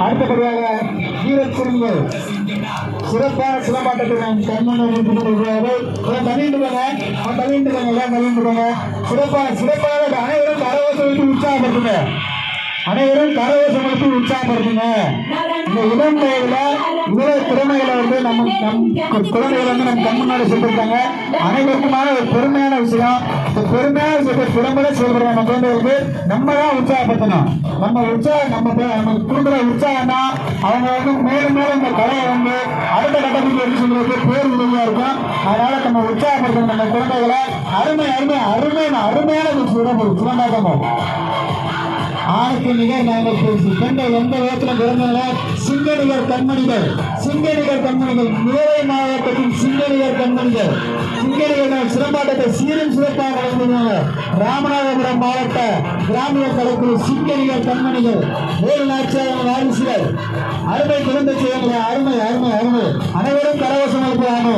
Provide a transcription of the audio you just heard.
அடுத்தபடியாக வீரக்குறுங்கள் சிறப்பான சிலம்பாட்டத்தில் சிறப்பான அனைவரும் கரகோஷம் உற்சாகப்படுத்துங்க. இந்த இளம் வயதுல இவ்வளவு திறமைகளை நம்ம குழந்தைகள் நம்ம கண் முன்னாடி சொல்லிருக்காங்க. அனைவருக்குமான ஒரு பெருமையான விஷயம். இந்த பெருமையான விஷயத்தை திறம்பட செயல்படுற நம்ம குழந்தைகளுக்கு நம்ம தான் உற்சாகப்படுத்தணும். நம்ம கொடுக்குற உற்சாகம் தான் அவங்க மேலும் மேலும் இந்த கலையை அடுத்த கட்டத்துக்கு எடுத்து சொல்றதுக்கு பேர் உதவியா இருக்கும். அதனால நம்ம உற்சாகப்படுத்தணும் நம்ம குழந்தைகளை. அருமையான சிலம்பாட்டம். ஆணுக்கு நிகர் நாங்கள் பேசி பெண்கள் எந்த விதத்துல பிறந்தவங்க சிங்கநிகர் கண்மணிகள். நீரை மாவட்டத்தின் சிங்கநிகர் கண்மணிகள். சிலம்பாட்டத்தை சீரும் சிறப்பாக வழங்குவாங்க. ராமநாதபுரம் மாவட்ட கிராமிய கலைக்குழு சிங்கநிகர் கண்மணிகள் வேறு நாட்சியாளர் வாரிசுகள் அருமை குழந்தை செய்யக்கூடிய அருமை. அனைவரும் கரவசம் அளிப்பாங்க.